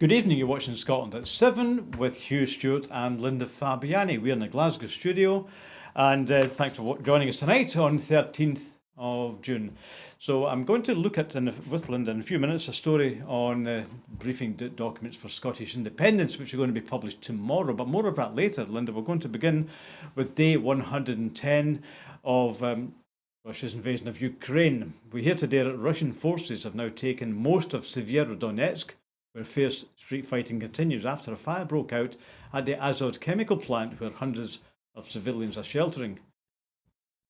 Good evening, you're watching Scotland at 7 with Hugh, Stewart and Linda Fabiani. We're in the Glasgow studio and thanks for joining us tonight on 13th of June. So I'm going to look at, with Linda in a few minutes, a story on briefing documents for Scottish independence, which are going to be published tomorrow, but more of that later. Linda, we're going to begin with day 110 of Russia's invasion of Ukraine. We hear today that Russian forces have now taken most of Severodonetsk, where fierce street fighting continues after a fire broke out at the Azot chemical plant where hundreds of civilians are sheltering.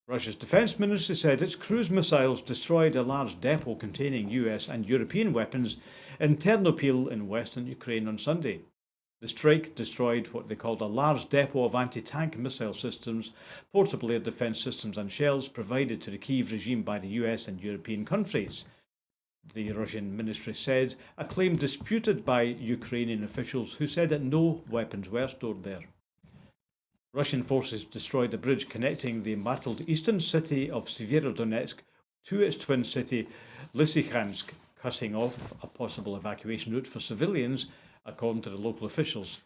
Russia's defence ministry said its cruise missiles destroyed a large depot containing US and European weapons in Ternopil in western Ukraine on Sunday. The strike destroyed what they called a large depot of anti-tank missile systems, portable air defence systems and shells provided to the Kyiv regime by the US and European countries. The Russian ministry said, a claim disputed by Ukrainian officials who said that no weapons were stored there. Russian forces destroyed a bridge connecting the embattled eastern city of Severodonetsk to its twin city Lysychansk, cutting off a possible evacuation route for civilians, according to the local officials.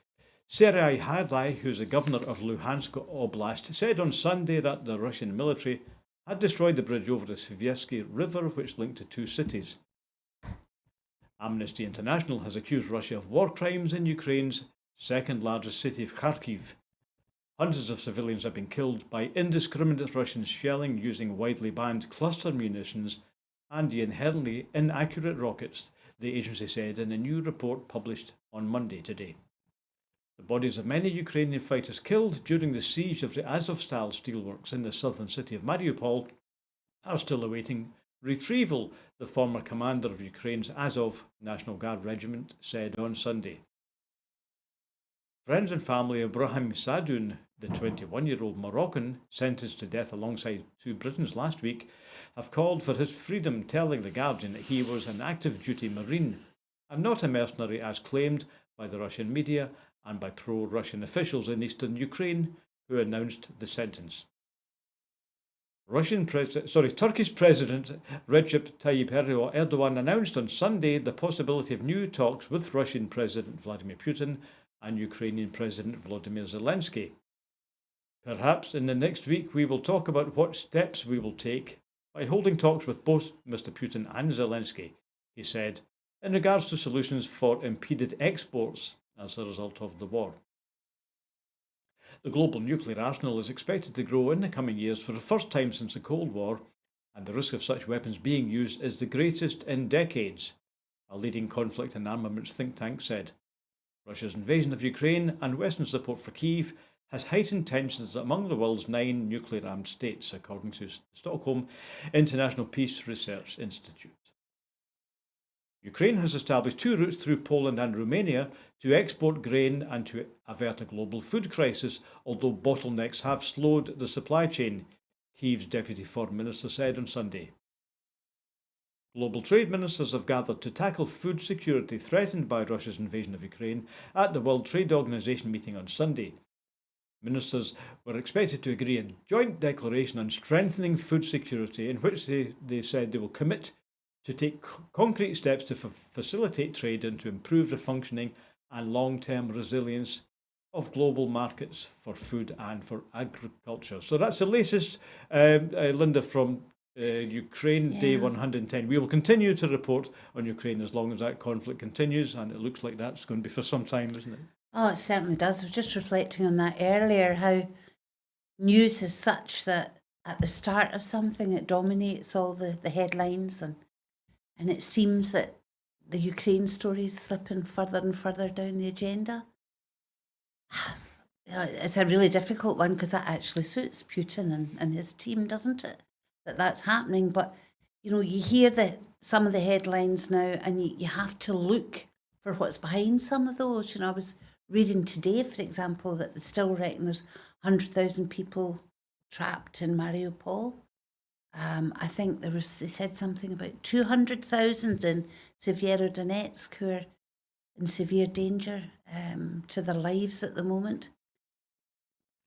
Serhiy Haidai, who is the governor of Luhansk Oblast, said on Sunday that the Russian military had destroyed the bridge over the Siversky River, which linked the two cities. Amnesty International has accused Russia of war crimes in Ukraine's second largest city of Kharkiv. Hundreds of civilians have been killed by indiscriminate Russian shelling using widely banned cluster munitions and the inherently inaccurate rockets, the agency said in a new report published on Monday today. The bodies of many Ukrainian fighters killed during the siege of the Azovstal steelworks in the southern city of Mariupol are still awaiting retrieval, the former commander of Ukraine's Azov National Guard Regiment said on Sunday. Friends and family of Brahim Sadoun, the 21-year-old Moroccan sentenced to death alongside two Britons last week, have called for his freedom, telling The Guardian that he was an active duty Marine and not a mercenary as claimed by the Russian media and by pro-Russian officials in eastern Ukraine who announced the sentence. Turkish President Recep Tayyip Erdogan announced on Sunday the possibility of new talks with Russian President Vladimir Putin and Ukrainian President Volodymyr Zelensky. Perhaps in the next week we will talk about what steps we will take by holding talks with both Mr. Putin and Zelensky, he said, in regards to solutions for impeded exports as a result of the war. The global nuclear arsenal is expected to grow in the coming years for the first time since the Cold War, and the risk of such weapons being used is the greatest in decades, a leading conflict and armaments think tank said. Russia's invasion of Ukraine and Western support for Kyiv has heightened tensions among the world's 9 nuclear-armed states, according to the Stockholm International Peace Research Institute. Ukraine has established 2 routes through Poland and Romania to export grain and to avert a global food crisis, although bottlenecks have slowed the supply chain, Kyiv's Deputy Foreign Minister said on Sunday. Global trade ministers have gathered to tackle food security threatened by Russia's invasion of Ukraine at the World Trade Organization meeting on Sunday. Ministers were expected to agree a joint declaration on strengthening food security in which they said they will commit to take concrete steps to facilitate trade and to improve the functioning and long-term resilience of global markets for food and for agriculture. So that's the latest, Linda, from Ukraine, Day 110. We will continue to report on Ukraine as long as that conflict continues, and it looks like that's going to be for some time, isn't it? Oh, it certainly does. I was just reflecting on that earlier, how news is such that at the start of something it dominates all the headlines, and it seems that the Ukraine story is slipping further and further down the agenda. It's a really difficult one because that actually suits Putin and his team, doesn't it? That's happening. But, you know, you hear some of the headlines now and you have to look for what's behind some of those. You know, I was reading today, for example, that they still reckon there's 100,000 people trapped in Mariupol. I think they said something about 200,000 in Severodonetsk who are in severe danger to their lives at the moment.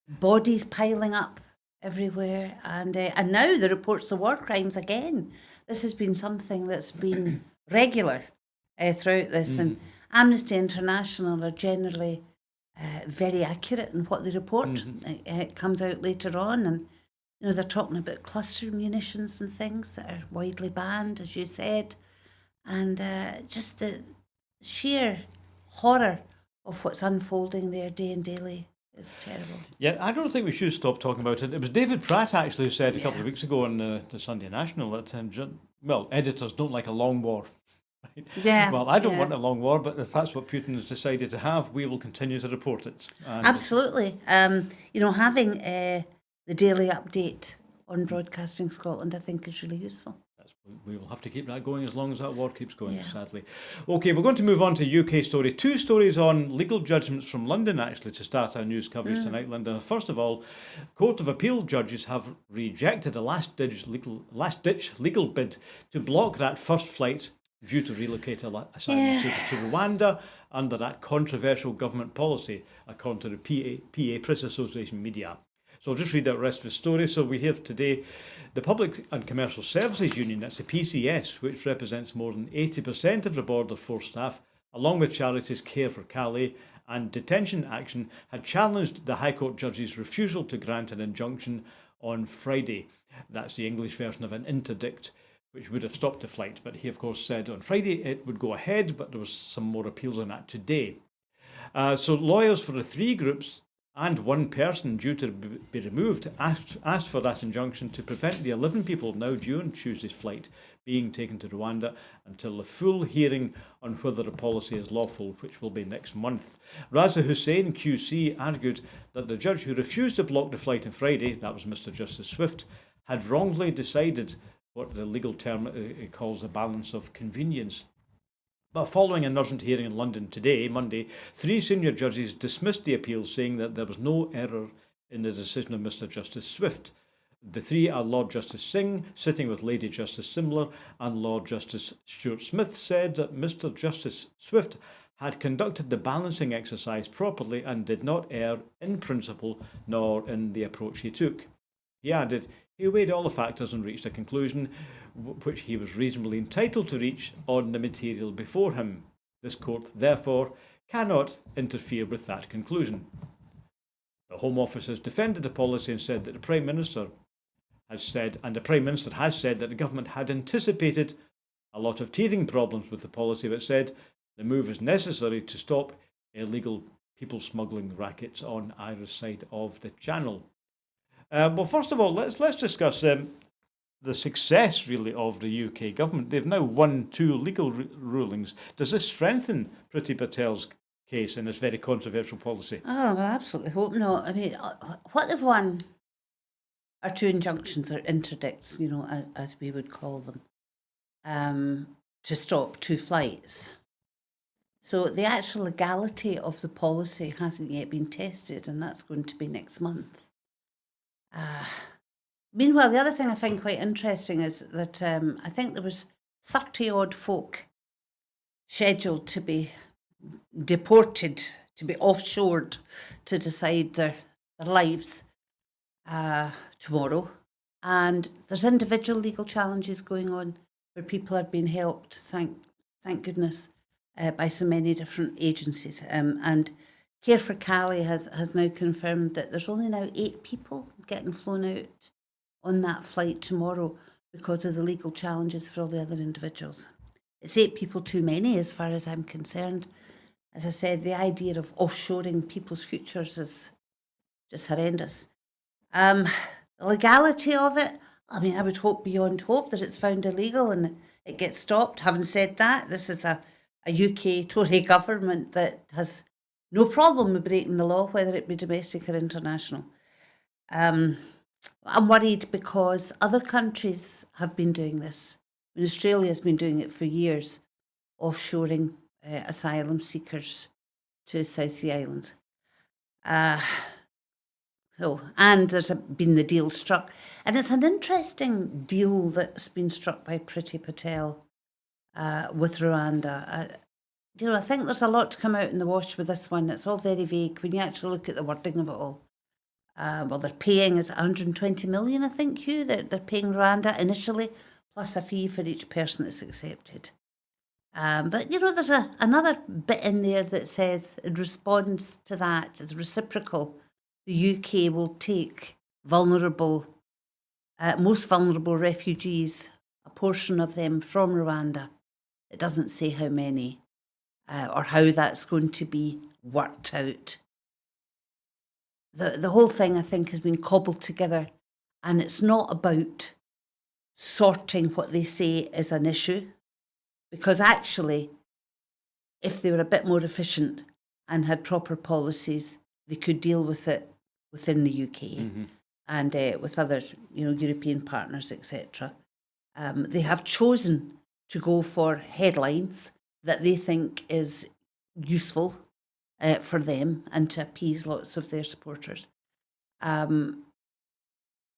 Bodies piling up everywhere, and now the reports of war crimes again. This has been something that's been regular throughout this, and Amnesty International are generally very accurate in what they report. It comes out later on, and they're talking about cluster munitions and things that are widely banned, as you said, and just the sheer horror of what's unfolding there day and daily is terrible. Yeah, I don't think we should stop talking about it. It was David Pratt actually who said a couple of weeks ago on the Sunday National that, editors don't like a long war. Right? Yeah. Well, I don't want a long war, but if that's what Putin has decided to have, we will continue to report it. And absolutely. Having the daily update on Broadcasting Scotland, I think, is really useful. We will have to keep that going as long as that war keeps going, sadly. Okay, we're going to move on to UK story. 2 stories on legal judgments from London, actually, to start our news coverage tonight, Linda. First of all, Court of Appeal judges have rejected a last-ditch legal bid to block that first flight due to relocate asylum seekers to Rwanda under that controversial government policy, according to the PA Press Association Media. So I'll just read out the rest of the story. So we have today the Public and Commercial Services Union, that's the PCS, which represents more than 80% of the border force staff, along with charities Care for Calais and Detention Action, had challenged the High Court judge's refusal to grant an injunction on Friday. That's the English version of an interdict, which would have stopped the flight. But he, of course, said on Friday it would go ahead, but there was some more appeals on that today. So lawyers for the 3 groups and 1 person due to be removed asked for that injunction to prevent the 11 people now due on Tuesday's flight being taken to Rwanda until the full hearing on whether the policy is lawful, which will be next month. Raza Hussein QC argued that the judge who refused to block the flight on Friday, that was Mr Justice Swift, had wrongly decided what the legal term calls the balance of convenience. But following an urgent hearing in London today, Monday, 3 senior judges dismissed the appeal, saying that there was no error in the decision of Mr Justice Swift. The 3 are Lord Justice Singh, sitting with Lady Justice Simler, and Lord Justice Stewart Smith said that Mr Justice Swift had conducted the balancing exercise properly and did not err in principle nor in the approach he took. He added, he weighed all the factors and reached a conclusion which he was reasonably entitled to reach on the material before him. This court, therefore, cannot interfere with that conclusion. The Home Office has defended the policy and said that the Prime Minister has said that the government had anticipated a lot of teething problems with the policy, but said the move is necessary to stop illegal people smuggling rackets on either side of the channel. Well, first of all, let's discuss the success, really, of the UK government. They've now won 2 legal rulings. Does this strengthen Priti Patel's case in this very controversial policy? Oh, well, I absolutely hope not. I mean, what they've won are 2 injunctions, or interdicts, as we would call them, to stop 2 flights. So the actual legality of the policy hasn't yet been tested, and that's going to be next month. Meanwhile, the other thing I find quite interesting is that I think there was 30-odd folk scheduled to be deported, to be offshored, to decide their lives tomorrow. And there's individual legal challenges going on where people are being helped, thank goodness, by so many different agencies. And Care for Calais has now confirmed that there's only now 8 people getting flown out on that flight tomorrow because of the legal challenges for all the other individuals. It's 8 people too many as far as I'm concerned. As I said, the idea of offshoring people's futures is just horrendous. The legality of it, I mean, I would hope beyond hope that it's found illegal and it gets stopped. Having said that, this is a UK Tory government that has no problem with breaking the law, whether it be domestic or international. I'm worried because other countries have been doing this. I mean, Australia has been doing it for years, offshoring asylum seekers to South Sea Islands. And there's been the deal struck. And it's an interesting deal that's been struck by Priti Patel with Rwanda. I think there's a lot to come out in the wash with this one. It's all very vague when you actually look at the wording of it all. Well, they're paying, is it 120 million, I think, Hugh? They're paying Rwanda initially, plus a fee for each person that's accepted. But, there's another bit in there that says, in response to that, as reciprocal, the UK will take most vulnerable refugees, a portion of them from Rwanda. It doesn't say how many or how that's going to be worked out. The whole thing, I think, has been cobbled together, and it's not about sorting what they say is an issue, because actually, if they were a bit more efficient and had proper policies, they could deal with it within the UK and with other, European partners, etc. They have chosen to go for headlines that they think is useful for them and to appease lots of their supporters. I'm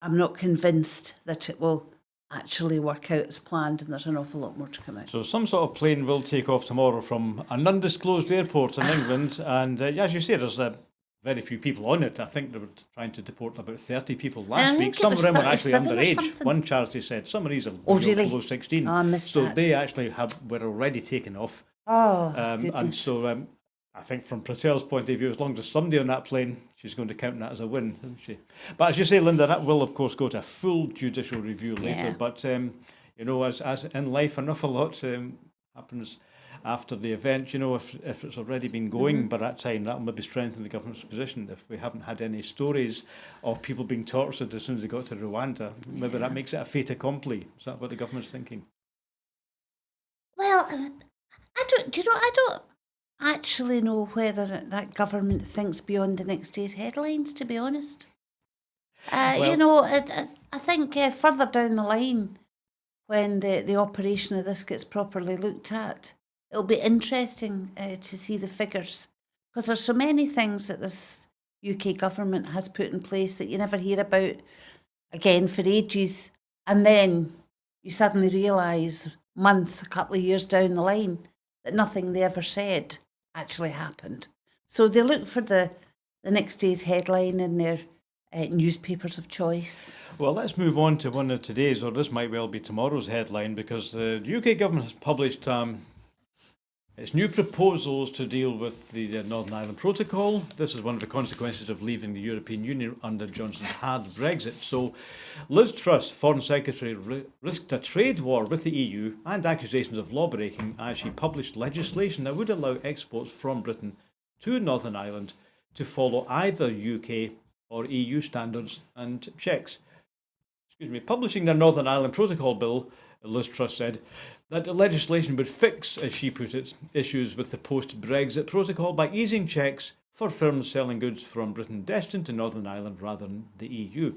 not convinced that it will actually work out as planned, and there's an awful lot more to come out. So some sort of plane will take off tomorrow from an undisclosed airport in England, and as you say, there's very few people on it. I think they were trying to deport about 30 people last week. Some of them were actually underage. One charity said some of these are below 16. Oh, I missed so that. They actually were already taken off. Oh, and goodness. so I think from Prattel's point of view, as long as there's somebody on that plane, she's going to count that as a win, isn't she? But as you say, Linda, that will, of course, go to a full judicial review later. Yeah. But, as in life, an awful lot happens after the event. If it's already been going by that time, that will maybe strengthen the government's position. If we haven't had any stories of people being tortured as soon as they got to Rwanda, maybe that makes it a fait accompli. Is that what the government's thinking? Well, I don't actually know whether that government thinks beyond the next day's headlines, to be honest. I think further down the line, when the operation of this gets properly looked at, it'll be interesting to see the figures, because there's so many things that this UK government has put in place that you never hear about again for ages, and then you suddenly realise months, a couple of years down the line, that nothing they ever said actually happened. So they look for the next day's headline in their newspapers of choice. Well, let's move on to one of today's, or this might well be tomorrow's headline, because the UK government has published its new proposals to deal with the Northern Ireland Protocol. This is one of the consequences of leaving the European Union under Johnson's hard Brexit. So Liz Truss, Foreign Secretary, risked a trade war with the EU and accusations of law-breaking as she published legislation that would allow exports from Britain to Northern Ireland to follow either UK or EU standards and checks. Publishing the Northern Ireland Protocol Bill, Liz Truss said that the legislation would fix, as she put it, issues with the post-Brexit protocol by easing checks for firms selling goods from Britain destined to Northern Ireland rather than the EU.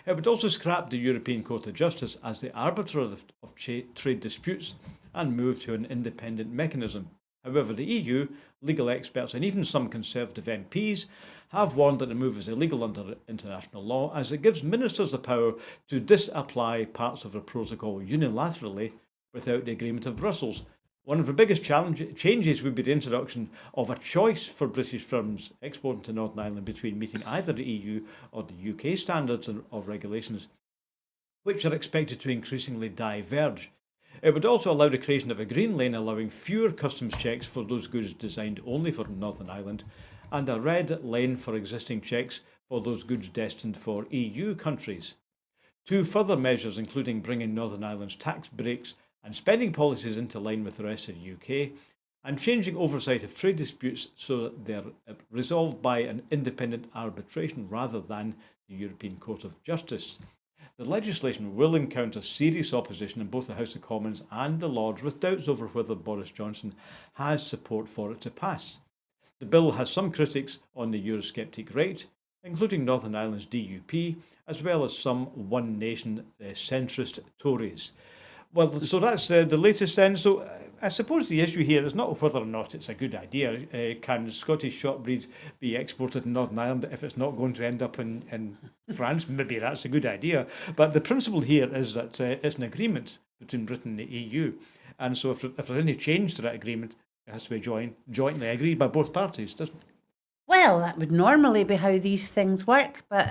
It would also scrap the European Court of Justice as the arbiter of trade disputes and move to an independent mechanism. However, the EU, legal experts and even some Conservative MPs have warned that the move is illegal under international law, as it gives ministers the power to disapply parts of the protocol unilaterally without the agreement of Brussels. One of the biggest changes would be the introduction of a choice for British firms exporting to Northern Ireland between meeting either the EU or the UK standards of regulations, which are expected to increasingly diverge. It would also allow the creation of a green lane allowing fewer customs checks for those goods designed only for Northern Ireland, and a red lane for existing checks for those goods destined for EU countries. Two further measures, including bringing Northern Ireland's tax breaks and spending policies into line with the rest of the UK, and changing oversight of trade disputes so that they're resolved by an independent arbitration rather than the European Court of Justice. The legislation will encounter serious opposition in both the House of Commons and the Lords, with doubts over whether Boris Johnson has support for it to pass. The bill has some critics on the Eurosceptic right, including Northern Ireland's DUP, as well as some One Nation centrist Tories. Well, so that's the latest then. So I suppose the issue here is not whether or not it's a good idea. Can Scottish short breeds be exported to Northern Ireland if it's not going to end up in France? Maybe that's a good idea. But the principle here is that it's an agreement between Britain and the EU. And so if there's any change to that agreement, it has to be jointly agreed by both parties, doesn't it? Well, that would normally be how these things work. But,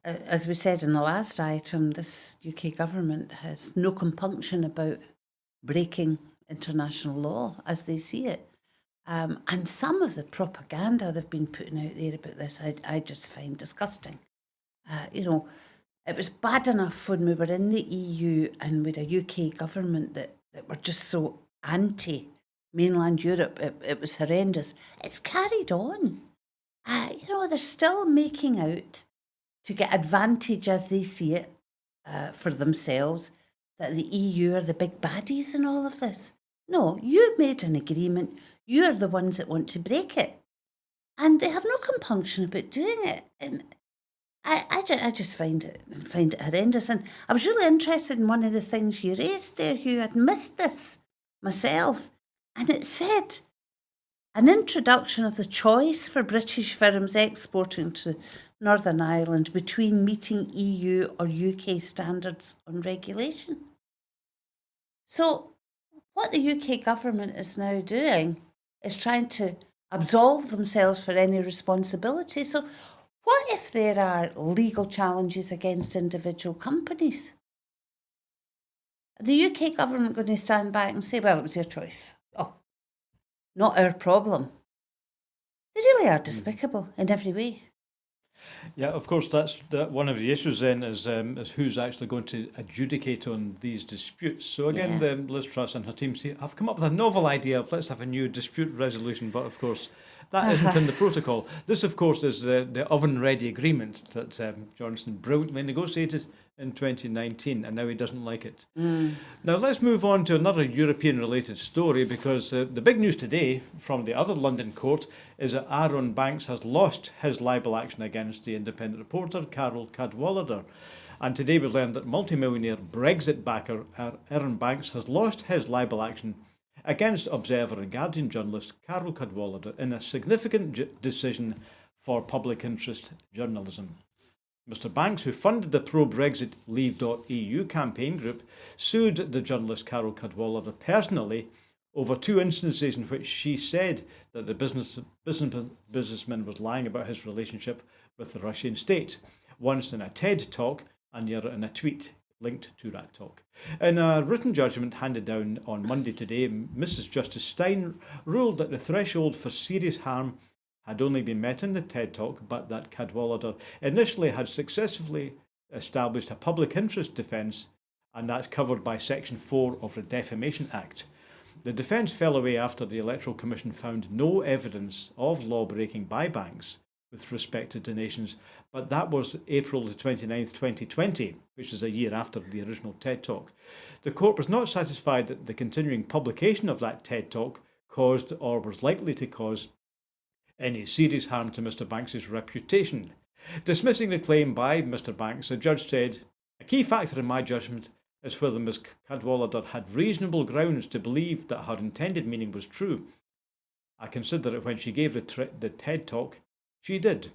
as we said in the last item, this UK government has no compunction about breaking international law as they see it. And some of the propaganda they've been putting out there about this, I just find disgusting. It was bad enough when we were in the EU and with a UK government that were just so anti mainland Europe. It was horrendous. It's carried on. They're still making out to get advantage as they see it for themselves, that the EU are the big baddies in all of this. No, you made an agreement. You're the ones that want to break it. And they have no compunction about doing it. And I just find it horrendous. And I was really interested in one of the things you raised there, Hugh. I'd missed this myself. And it said, an introduction of the choice for British firms exporting to Northern Ireland between meeting EU or UK standards on regulation. So what the UK government is now doing is trying to absolve themselves for any responsibility. So what if there are legal challenges against individual companies? Are the UK government going to stand back and say, well, it was their choice? Oh, not our problem. They really are despicable in every way. Yeah, of course, that's one of the issues then is who's actually going to adjudicate on these disputes. So again, Liz Truss and her team have come up with a novel idea of let's have a new dispute resolution, but of course that isn't in the protocol. This, of course, is the oven-ready agreement that Johnson brilliantly negotiated in 2019, and now he doesn't like it. Now let's move on to another European-related story, because the big news today from the other London court is that Aaron Banks has lost his libel action against the independent reporter Carol Cadwallader. And today we learned that multimillionaire Brexit backer Aaron Banks has lost his libel action against Observer and Guardian journalist Carol Cadwallader in a significant decision for public interest journalism. Mr Banks, who funded the pro-Brexit Leave.eu campaign group, sued the journalist Carol Cadwallader personally over two instances in which she said that the businessman was lying about his relationship with the Russian state, once in a TED talk and the other in a tweet linked to that talk. In a written judgment handed down on Monday today, Mrs Justice Stein ruled that the threshold for serious harm had only been met in the TED talk, but that Cadwallader initially had successfully established a public interest defence, and that's covered by Section 4 of the Defamation Act. The defence fell away after the Electoral Commission found no evidence of law-breaking by Banks with respect to donations, but that was April the 29th, 2020, which is a year after the original TED Talk. The court was not satisfied that the continuing publication of that TED Talk caused or was likely to cause any serious harm to Mr Banks' reputation. Dismissing the claim by Mr Banks, the judge said, "A key factor in my judgment is whether Ms Cadwallader had reasonable grounds to believe that her intended meaning was true. I consider that when she gave the TED Talk, she did.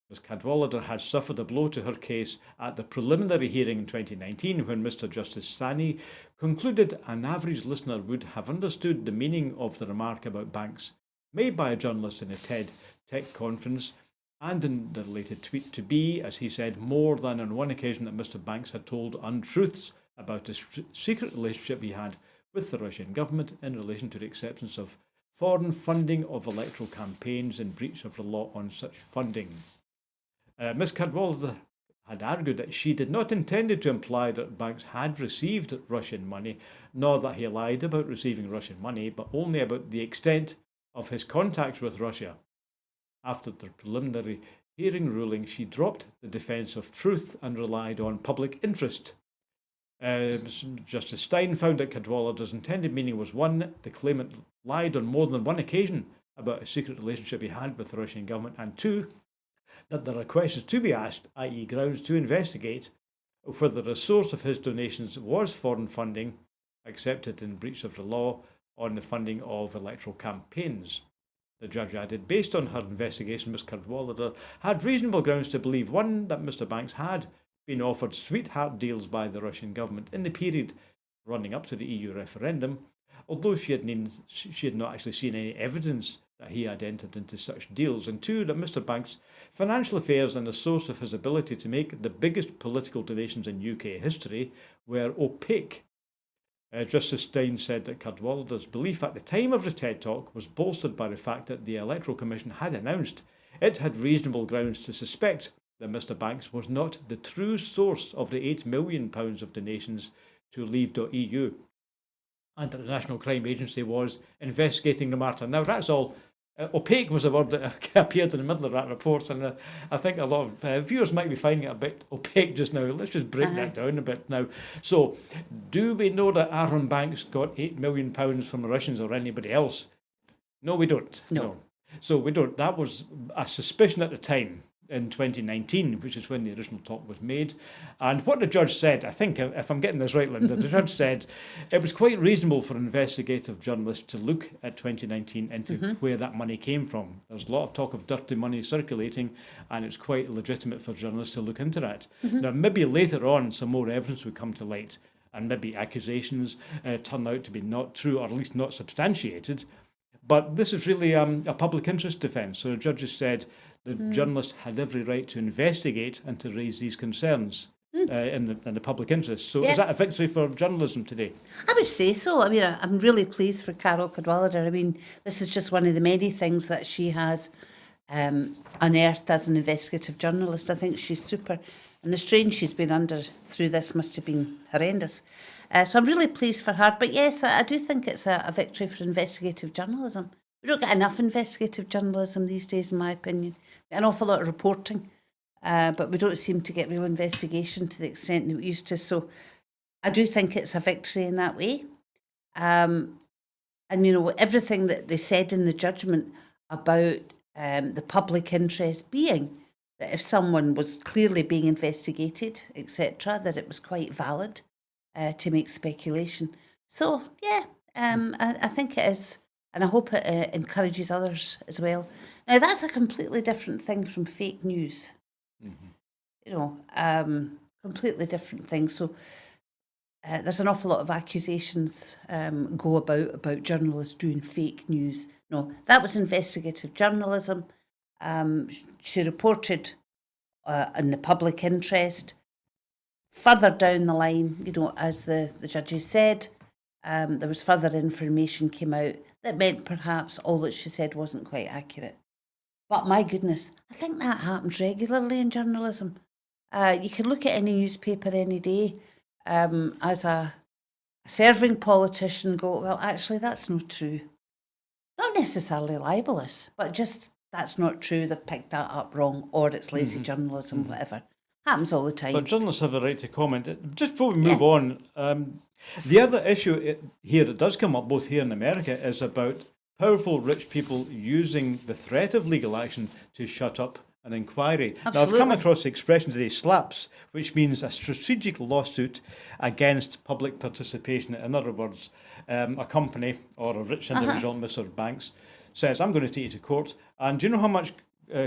Ms Cadwallader had suffered a blow to her case at the preliminary hearing in 2019 when Mr Justice Sani concluded an average listener would have understood the meaning of the remark about Banks made by a journalist in a TED Tech conference and in the related tweet to be, as he said, more than on one occasion that Mr Banks had told untruths about a secret relationship he had with the Russian government in relation to the acceptance of foreign funding of electoral campaigns in breach of the law on such funding." Ms Cadwallader had argued that she did not intend to imply that Banks had received Russian money, nor that he lied about receiving Russian money, but only about the extent of his contacts with Russia. After the preliminary hearing ruling, she dropped the defence of truth and relied on public interest. Justice Stein found that Cadwallader's intended meaning was one, the claimant lied on more than one occasion about a secret relationship he had with the Russian government, and two, that there are questions to be asked, i.e. grounds to investigate, whether the source of his donations was foreign funding accepted in breach of the law on the funding of electoral campaigns. The judge added, based on her investigation, Ms Cadwallader had reasonable grounds to believe, one, that Mr Banks had been offered sweetheart deals by the Russian government in the period running up to the EU referendum, although she had not actually seen any evidence that he had entered into such deals, and two, that Mr Banks' financial affairs and the source of his ability to make the biggest political donations in UK history were opaque. Justice Stein said that Cadwallader's belief at the time of the TED Talk was bolstered by the fact that the Electoral Commission had announced it had reasonable grounds to suspect that Mr Banks was not the true source of the £8 million of donations to Leave.eu, and that the National Crime Agency was investigating the matter. Now, that's all. Opaque was a word that appeared in the middle of that report, and I think a lot of viewers might be finding it a bit opaque just now. Let's just break that down a bit now. So, do we know that Aaron Banks got £8 million from the Russians or anybody else? No, we don't. No. So we don't. That was a suspicion at the time in 2019, which is when the original talk was made. And what the judge said, I think, if I'm getting this right, Linda, the judge said it was quite reasonable for investigative journalists to look at 2019 into where that money came from. There's a lot of talk of dirty money circulating, and it's quite legitimate for journalists to look into that. Now, maybe later on, some more evidence would come to light, and maybe accusations turn out to be not true, or at least not substantiated. But this is really a public interest defence. So the judges said the journalist had every right to investigate and to raise these concerns in the public interest. So is that a victory for journalism today? I would say so. I mean, I'm really pleased for Carol Cadwallader. I mean, this is just one of the many things that she has unearthed as an investigative journalist. I think she's super. And the strain she's been under through this must have been horrendous. So I'm really pleased for her. But yes, I do think it's a victory for investigative journalism. We don't get enough investigative journalism these days, in my opinion. An awful lot of reporting, but we don't seem to get real investigation to the extent that we used to. So I do think it's a victory in that way. And, you know, everything that they said in the judgment about the public interest being that if someone was clearly being investigated, etc., that it was quite valid to make speculation. So, yeah, I think it is. And I hope it encourages others as well. Now, that's a completely different thing from fake news. You know, completely different thing. So there's an awful lot of accusations go about journalists doing fake news. No, that was investigative journalism. She reported in the public interest. Further down the line, you know, as the judges said, there was further information came out that meant perhaps all that she said wasn't quite accurate. But my goodness, I think that happens regularly in journalism. You can look at any newspaper any day as a serving politician and go, well, actually, that's not true. Not necessarily libelous, but just that's not true. They've picked that up wrong, or it's lazy journalism, whatever. Happens all the time. But journalists have a right to comment. Just before we move on, the other issue here that does come up both here in America is about powerful rich people using the threat of legal action to shut up an inquiry. Absolutely. Now, I've come across the expression today, SLAPS, which means a strategic lawsuit against public participation. In other words, a company or a rich individual, Mr. Banks, says, I'm going to take you to court. And do you know how much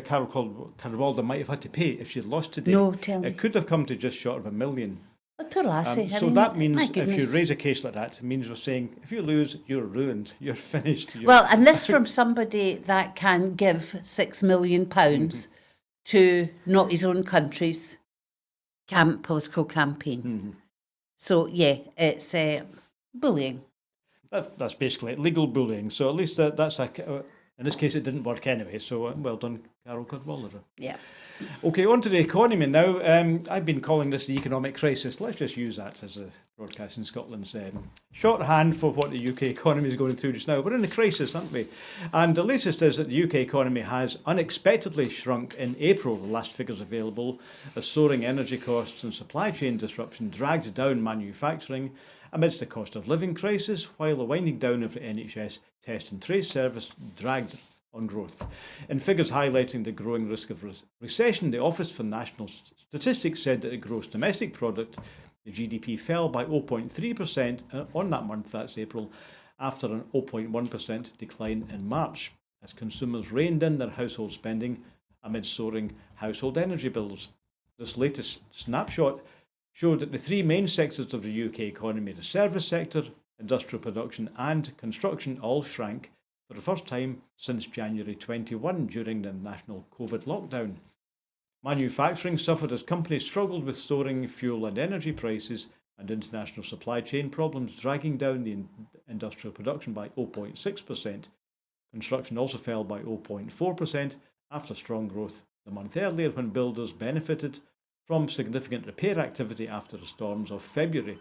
Carol Cadwallader might have had to pay if she had lost today? No, tell me. It could have come to just short of $1 million. But poor lassie. So that means if you raise a case like that, it means we're saying if you lose, you're ruined, you're finished. Well, and this from somebody that can give £6 million to not his own country's political campaign. So, yeah, it's bullying. That's basically it, legal bullying. So at least that's in this case, it didn't work anyway. So well done, Carol Cadwallader. Yeah. Okay, on to the economy now. I've been calling this the economic crisis. Let's just use that as a Broadcasting Scotland's shorthand for what the UK economy is going through just now. We're in a crisis, aren't we? And the latest is that the UK economy has unexpectedly shrunk in April, the last figures available, as soaring energy costs and supply chain disruption dragged down manufacturing amidst the cost of living crisis, while the winding down of the NHS test and trace service dragged on growth. In figures highlighting the growing risk of recession, the Office for National Statistics said that the gross domestic product, the GDP, fell by 0.3% on that month, that's April, after an 0.1% decline in March, as consumers reined in their household spending amid soaring household energy bills. This latest snapshot showed that the three main sectors of the UK economy, the service sector, industrial production and construction, all shrank for the first time since January 21 during the national COVID lockdown. Manufacturing suffered as companies struggled with soaring fuel and energy prices and international supply chain problems dragging down the industrial production by 0.6%. Construction also fell by 0.4% after strong growth the month earlier when builders benefited from significant repair activity after the storms of February.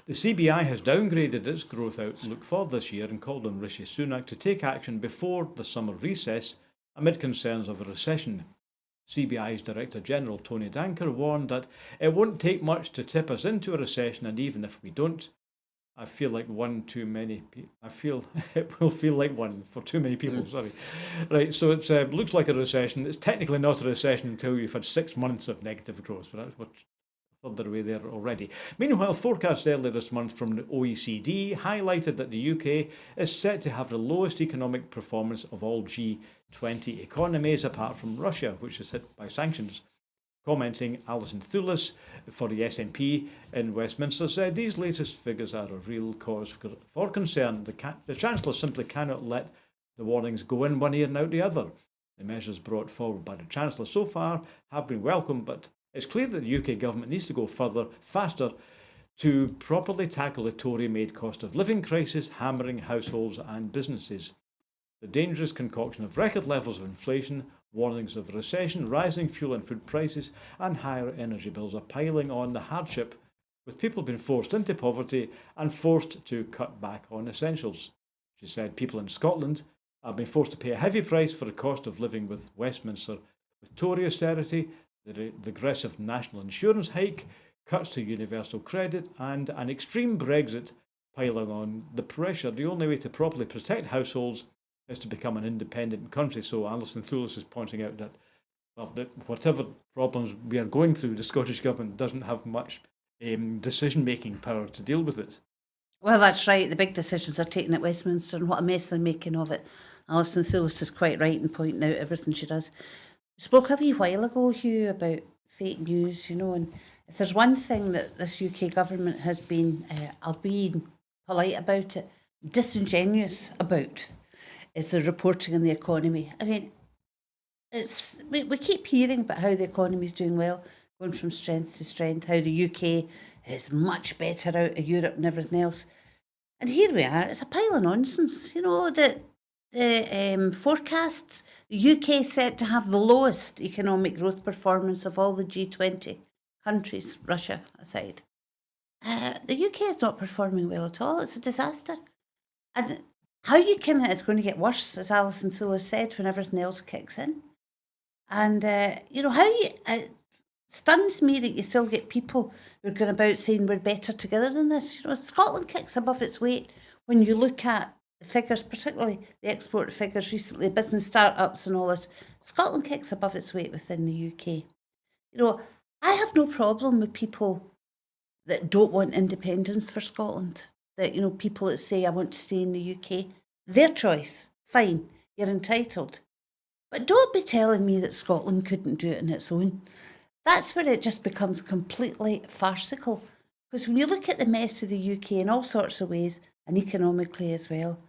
The CBI has downgraded its growth outlook for this year and called on Rishi Sunak to take action before the summer recess amid concerns of a recession. CBI's Director General Tony Danker warned that it won't take much to tip us into a recession, and even if we don't, I feel like one too many. I feel it will feel like one for too many people. Sorry, right. So it looks like a recession. It's technically not a recession until you've had 6 months of negative growth, but that's what's further away there already. Meanwhile, forecasts earlier this month from the OECD highlighted that the UK is set to have the lowest economic performance of all G20 economies, apart from Russia, which is hit by sanctions. Commenting, Alison Thulis for the SNP in Westminster said these latest figures are a real cause for concern. The Chancellor simply cannot let the warnings go in one ear and out the other. The measures brought forward by the Chancellor so far have been welcome, but it's clear that the UK government needs to go faster to properly tackle the Tory-made cost of living crisis hammering households and businesses. The dangerous concoction of record levels of inflation, warnings of recession, rising fuel and food prices, and higher energy bills are piling on the hardship, with people being forced into poverty and forced to cut back on essentials. She said people in Scotland have been forced to pay a heavy price for the cost of living with Westminster, with Tory austerity, the regressive national insurance hike, cuts to universal credit, and an extreme Brexit piling on the pressure. The only way to properly protect households is to become an independent country. So Alison Thulis is pointing out that whatever problems we are going through, the Scottish Government doesn't have much decision-making power to deal with it. Well, that's right. The big decisions are taken at Westminster and what a mess they're making of it. Alison Thulis is quite right in pointing out everything she does. We spoke a wee while ago, Hugh, about fake news, and if there's one thing that this UK government has been, I'll be polite about it, disingenuous about, is the reporting on the economy. I mean, we keep hearing about how the economy is doing well, going from strength to strength, how the UK is much better out of Europe and everything else. And here we are, it's a pile of nonsense. The forecasts, the UK set to have the lowest economic growth performance of all the G20 countries, Russia aside. The UK is not performing well at all. It's a disaster. And how it's going to get worse, as Alison Thulis said, when everything else kicks in. And, it stuns me that you still get people who are going about saying we're better together than this. Scotland kicks above its weight when you look at the figures, particularly the export figures recently, business startups and all this. Scotland kicks above its weight within the UK. I have no problem with people that don't want independence for Scotland. That, people that say, I want to stay in the UK. Their choice. Fine. You're entitled. But don't be telling me that Scotland couldn't do it on its own. That's where it just becomes completely farcical. Because when you look at the mess of the UK in all sorts of ways, and economically as well,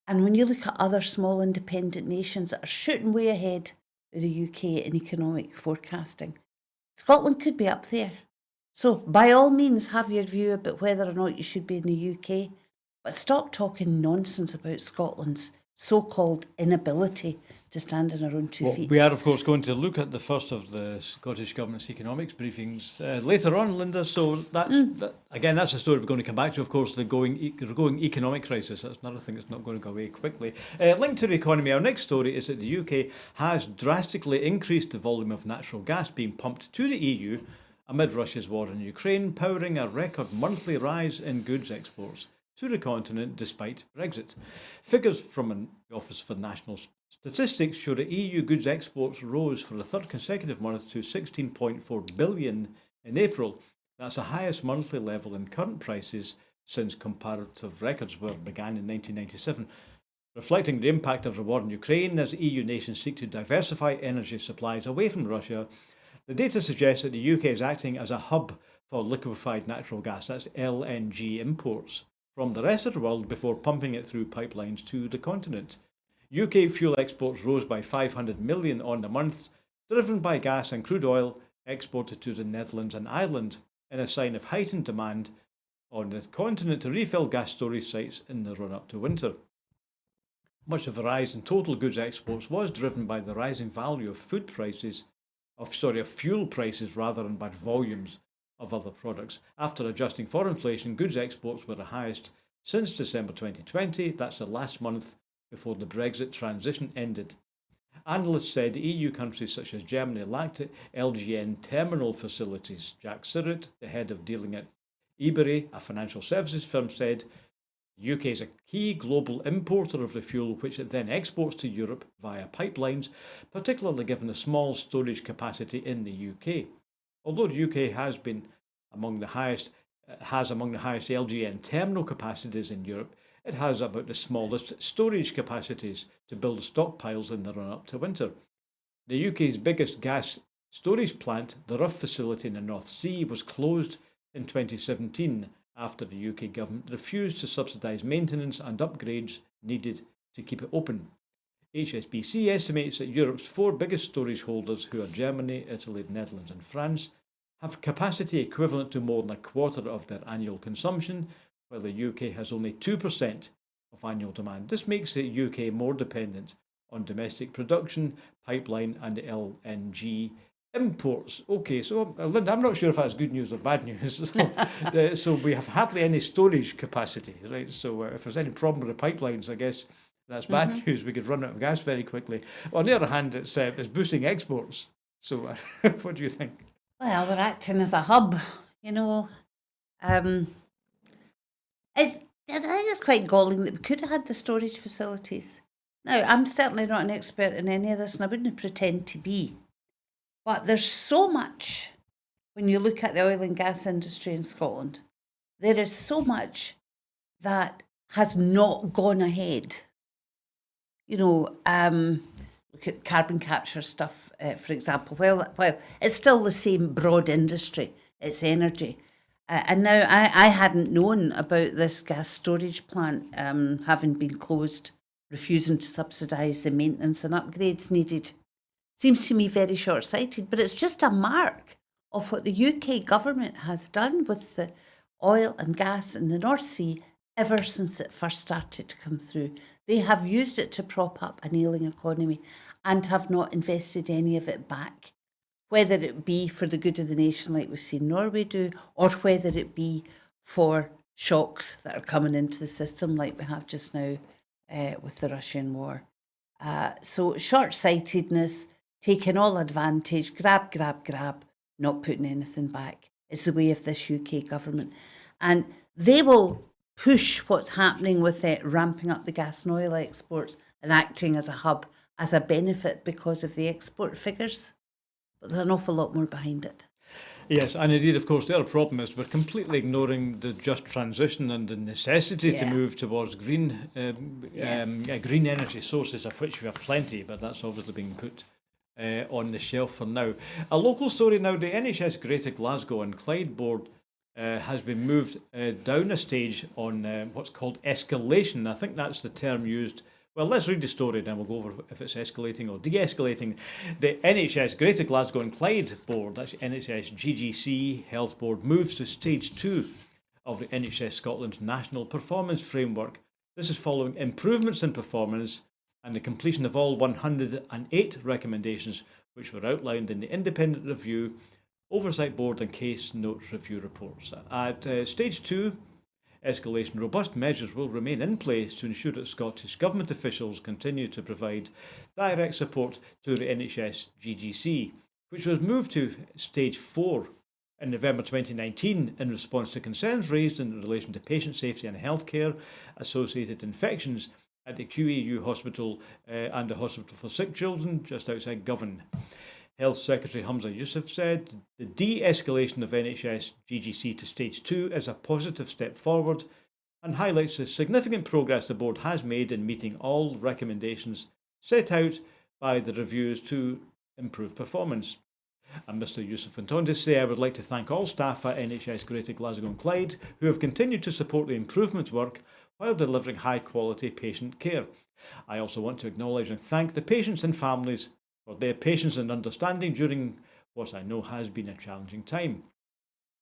and when you look at other small independent nations that are shooting way ahead of the UK in economic forecasting, Scotland could be up there. So by all means, have your view about whether or not you should be in the UK, but stop talking nonsense about Scotland's so-called inability to stand on our own two feet. We are, of course, going to look at the first of the Scottish Government's economics briefings later on, Linda. So that's a story we're going to come back to. Of course, the growing economic crisis. That's another thing that's not going to go away quickly. Linked to the economy, our next story is that the UK has drastically increased the volume of natural gas being pumped to the EU amid Russia's war in Ukraine, powering a record monthly rise in goods exports to the continent despite Brexit. Figures from the Office for National Statistics show that EU goods exports rose for the third consecutive month to 16.4 billion in April. That's the highest monthly level in current prices since comparative records began in 1997. Reflecting the impact of the war in Ukraine as EU nations seek to diversify energy supplies away from Russia, the data suggests that the UK is acting as a hub for liquefied natural gas, that's LNG imports, from the rest of the world before pumping it through pipelines to the continent. UK fuel exports rose by 500 million on the month, driven by gas and crude oil exported to the Netherlands and Ireland. in a sign of heightened demand on the continent to refill gas storage sites in the run-up to winter. Much of the rise in total goods exports was driven by the rising value of of fuel prices rather than by volumes of other products. After adjusting for inflation, goods exports were the highest since December 2020. That's the last month before the Brexit transition ended. Analysts said EU countries such as Germany lacked LGN terminal facilities. Jack Sirrett, the head of dealing at Ebury, a financial services firm, said the UK is a key global importer of the fuel, which it then exports to Europe via pipelines, particularly given the small storage capacity in the UK. Although the UK has among the highest LGN terminal capacities in Europe, it has about the smallest storage capacities to build stockpiles in the run-up to winter. The UK's biggest gas storage plant, the Rough facility in the North Sea, was closed in 2017 after the UK government refused to subsidise maintenance and upgrades needed to keep it open. HSBC estimates that Europe's four biggest storage holders, who are Germany, Italy, the Netherlands and France, have capacity equivalent to more than a quarter of their annual consumption, while the UK has only 2% of annual demand. This makes the UK more dependent on domestic production, pipeline and LNG imports. Okay, so Linda, I'm not sure if that's good news or bad news. So we have hardly any storage capacity, right? So if there's any problem with the pipelines, I guess that's bad news. We could run out of gas very quickly. On the other hand, it's boosting exports. So what do you think? Well, we're acting as a hub, you know. I think it's quite galling that we could have had the storage facilities. Now, I'm certainly not an expert in any of this, and I wouldn't pretend to be. But there's so much, when you look at the oil and gas industry in Scotland, there is so much that has not gone ahead. You know, look at carbon capture stuff, for example. Well, it's still the same broad industry, it's energy. And now I hadn't known about this gas storage plant having been closed, refusing to subsidise the maintenance and upgrades needed. Seems to me very short-sighted, but it's just a mark of what the UK government has done with the oil and gas in the North Sea ever since it first started to come through. They have used it to prop up an ailing economy and have not invested any of it back, whether it be for the good of the nation like we've seen Norway do, or whether it be for shocks that are coming into the system like we have just now with the Russian war. So short-sightedness, taking all advantage, grab, not putting anything back is the way of this UK government. And they will push what's happening with it, ramping up the gas and oil exports and acting as a hub, as a benefit because of the export figures. But there's an awful lot more behind it. Yes, and indeed, of course, the other problem is we're completely ignoring the just transition and the necessity to move towards green energy sources, of which we have plenty, but that's obviously being put on the shelf for now. A local story now, the NHS Greater Glasgow and Clyde board has been moved down a stage on what's called escalation. I think that's the term used. Well, let's read the story, then we'll go over if it's escalating or de-escalating. The NHS Greater Glasgow and Clyde Board, that's NHS GGC Health Board, moves to stage 2 of the NHS Scotland's National Performance Framework. This is following improvements in performance and the completion of all 108 recommendations which were outlined in the Independent Review, Oversight Board and Case Notes Review reports. At stage 2, escalation, robust measures will remain in place to ensure that Scottish Government officials continue to provide direct support to the NHS GGC, which was moved to stage 4 in November 2019 in response to concerns raised in relation to patient safety and healthcare associated infections at the QEU Hospital and the Hospital for Sick Children just outside Govan. Health Secretary Hamza Yousaf said the de-escalation of NHS GGC to stage 2 is a positive step forward and highlights the significant progress the board has made in meeting all recommendations set out by the reviews to improve performance. And Mr Yousaf went on to say, I would like to thank all staff at NHS Greater Glasgow and Clyde who have continued to support the improvement work while delivering high quality patient care. I also want to acknowledge and thank the patients and families for their patience and understanding during what I know has been a challenging time.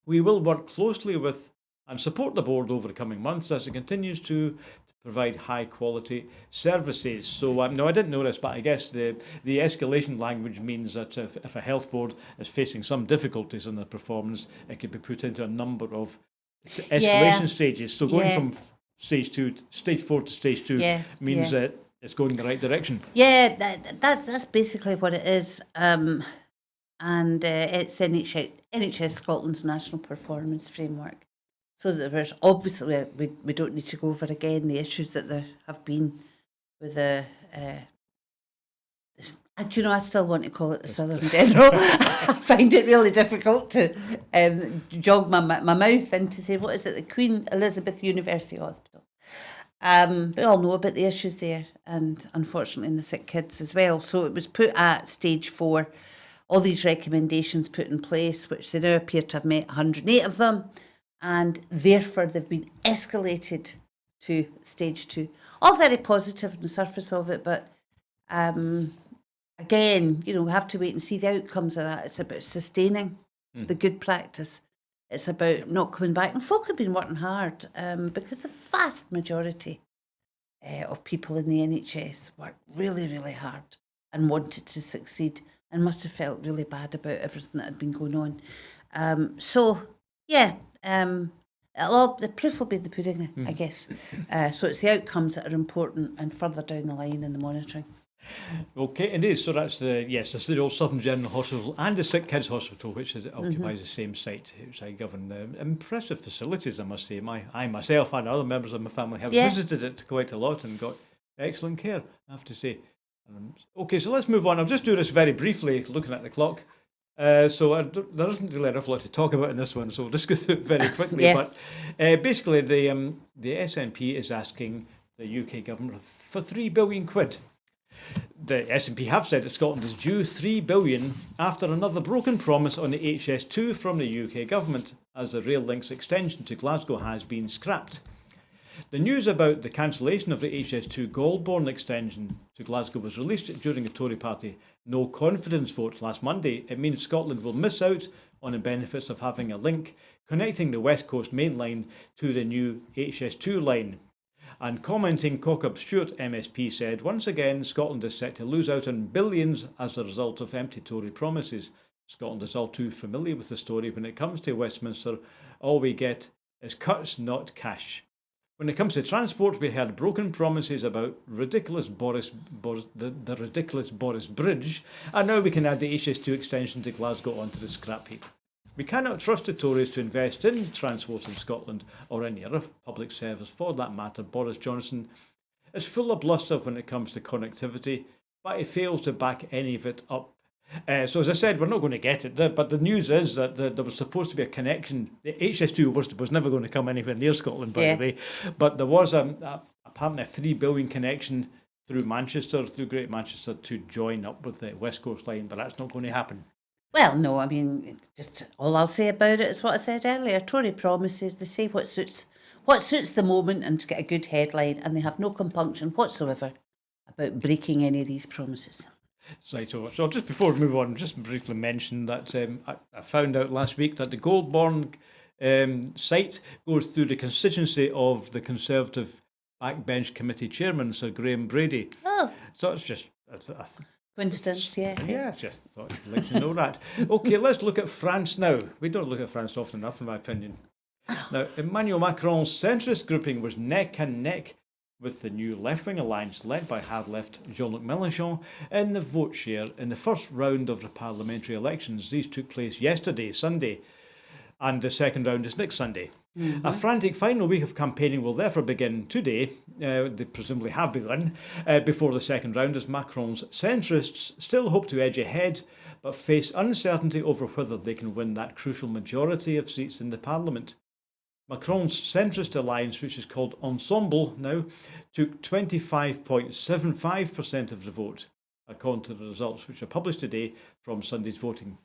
We will work closely with and support the board over the coming months as it continues to provide high quality services. So no, I didn't know this, but I guess the escalation language means that if a health board is facing some difficulties in their performance, it could be put into a number of escalation stages. So going from stage 4 to stage 2 means that it's going in the right direction. Yeah, that's basically what it is. And it's NHS Scotland's National Performance Framework. So that there's obviously, we don't need to go over again the issues that there have been with the, do you know, I still want to call it the Southern General. I find it really difficult to jog my mouth and to say, what is it, the Queen Elizabeth University Hospital. We all know about the issues there, and unfortunately in the sick kids as well. So it was put at stage 4, all these recommendations put in place, which they now appear to have met 108 of them, and therefore they've been escalated to stage 2. All very positive on the surface of it, but again, you know, we have to wait and see the outcomes of that. It's about sustaining the good practice. It's about not coming back. And folk have been working hard because the vast majority of people in the NHS worked really, really hard and wanted to succeed and must have felt really bad about everything that had been going on. The proof will be the pudding, I guess. So it's the outcomes that are important and further down the line in the monitoring. Okay, indeed. So that's this is the old Southern General Hospital and the Sick Kids Hospital, which occupies the same site which I govern. Impressive facilities, I must say. I myself and other members of my family have visited it quite a lot and got excellent care, I have to say. Okay, so let's move on. I'll just do this very briefly, looking at the clock. There isn't really an awful lot to talk about in this one, so we'll just go through it very quickly. But basically, the SNP is asking the UK government for £3 billion. The SNP have said that Scotland is due £3 billion after another broken promise on the HS2 from the UK government, as the rail link's extension to Glasgow has been scrapped. The news about the cancellation of the HS2 Goulburn extension to Glasgow was released during a Tory party no confidence vote last Monday. It means Scotland will miss out on the benefits of having a link connecting the West Coast Main Line to the new HS2 line. And commenting, Stewart MSP said, once again, Scotland is set to lose out on billions as a result of empty Tory promises. Scotland is all too familiar with the story. When it comes to Westminster, all we get is cuts, not cash. When it comes to transport, we heard broken promises about the ridiculous Boris Bridge, and now we can add the HS2 extension to Glasgow onto the scrap heap. We cannot trust the Tories to invest in transport in Scotland or any other public service for that matter. Boris Johnson is full of bluster when it comes to connectivity, but he fails to back any of it up. So as I said, we're not going to get it, but the news is that there was supposed to be a connection. The HS2 was never going to come anywhere near Scotland, by the way, but there was apparently a £3 billion connection through Great Manchester, to join up with the West Coast Line, but that's not going to happen. Well, no, I mean, just all I'll say about it is what I said earlier. Tory promises, they say what suits the moment and to get a good headline, and they have no compunction whatsoever about breaking any of these promises. Right, so just before we move on, just briefly mention that I found out last week that the Goulburn site goes through the constituency of the Conservative Backbench Committee Chairman, Sir Graham Brady. Oh. So it's just coincidence, yeah. Yeah, just thought you'd like to know that. Okay, let's look at France now. We don't look at France often enough, in my opinion. Now, Emmanuel Macron's centrist grouping was neck and neck with the new left-wing alliance led by hard-left Jean-Luc Mélenchon in the vote share in the first round of the parliamentary elections. These took place yesterday, Sunday, and the second round is next Sunday. Mm-hmm. A frantic final week of campaigning will therefore begin today. They presumably have begun before the second round, as Macron's centrists still hope to edge ahead, but face uncertainty over whether they can win that crucial majority of seats in the parliament. Macron's centrist alliance, which is called Ensemble now, took 25.75% of the vote, according to the results which are published today from Sunday's voting.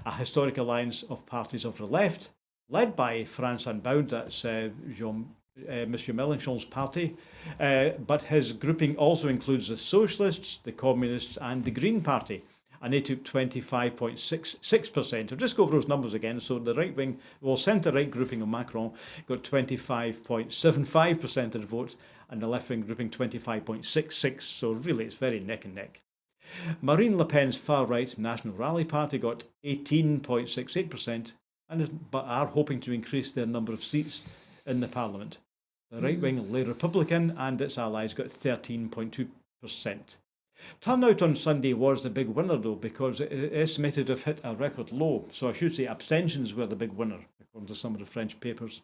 A historic alliance of parties of the left, led by France Unbound, that's Monsieur Mélenchon's party, but his grouping also includes the Socialists, the Communists and the Green Party. and they took 25.66%. I'll just go over those numbers again. So the right-wing, centre-right grouping of Macron got 25.75% of the votes, and the left-wing grouping 25.66%. So really, it's very neck and neck. Marine Le Pen's far-right National Rally Party got 18.68%, but are hoping to increase their number of seats in the Parliament. The right-wing Les Republican and its allies got 13.2%. Turnout on Sunday was the big winner, though, because it estimated to have hit a record low. So I should say abstentions were the big winner, according to some of the French papers.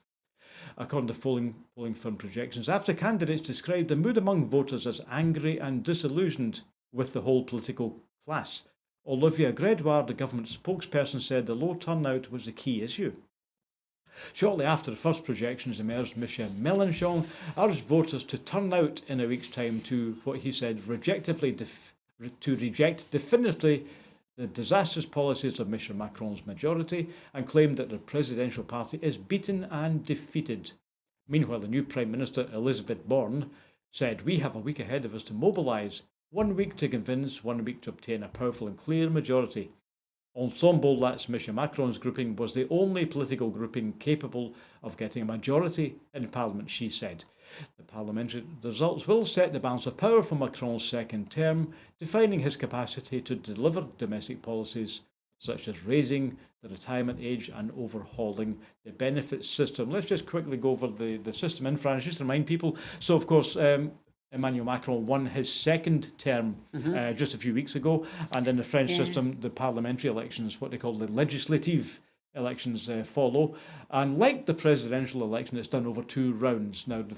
According to polling firm projections, after candidates described the mood among voters as angry and disillusioned with the whole political class, Olivia Gredoire, the government spokesperson, said the low turnout was the key issue. Shortly after the first projections emerged, Michel Mélenchon urged voters to turn out in a week's time to what he said reject definitively the disastrous policies of Mr Macron's majority, and claimed that the presidential party is beaten and defeated. Meanwhile, the new Prime Minister Elisabeth Borne said, "We have a week ahead of us to mobilise, 1 week to convince, 1 week to obtain a powerful and clear majority." Ensemble, that's Mr Macron's grouping, was the only political grouping capable of getting a majority in Parliament, she said. The parliamentary results will set the balance of power for Macron's second term, defining his capacity to deliver domestic policies such as raising the retirement age and overhauling the benefits system. Let's just quickly go over the system in France, just to remind people. So, of course, Emmanuel Macron won his second term just a few weeks ago, and in the French system, the parliamentary elections, what they call the legislative elections, follow. And like the presidential election, it's done over 2 rounds. Now, in the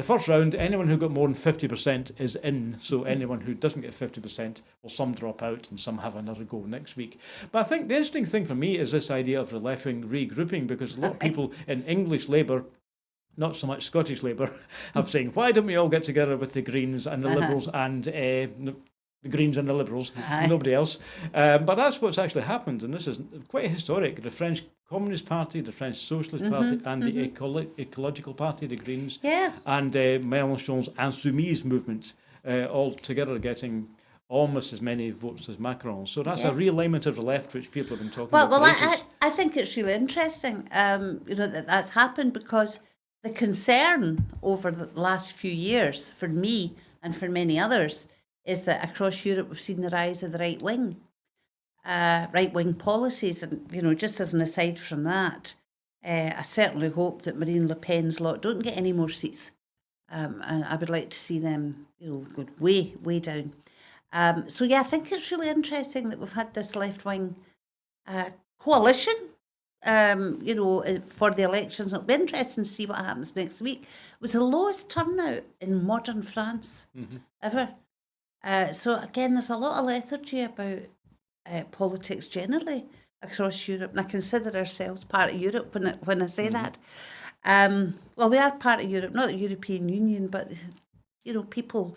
first round, anyone who got more than 50% is in, so anyone who doesn't get 50%, well, some drop out and some have another go next week. But I think the interesting thing for me is this idea of the left-wing regrouping, because a lot of people in English Labour, not so much Scottish Labour, have saying, why don't we all get together with the Greens and the Liberals and the Greens and the Liberals, nobody else. But that's what's actually happened, and this is quite historic. The French Communist Party, the French Socialist Party, and the Ecological Party, the Greens, and Mélenchon's Insoumise movement, all together getting almost as many votes as Macron. So that's a realignment of the left, which people have been talking about. Well, I think it's really interesting, that's happened, because the concern over the last few years, for me and for many others, is that across Europe we've seen the rise of the right wing policies. And, just as an aside from that, I certainly hope that Marine Le Pen's lot don't get any more seats. And I would like to see them, go way, way down. I think it's really interesting that we've had this left-wing coalition, for the elections. It'll be interesting to see what happens next week. It was the lowest turnout in modern France ever. So again, there's a lot of lethargy about politics generally across Europe, and I consider ourselves part of Europe when I say that. We are part of Europe, not the European Union, but people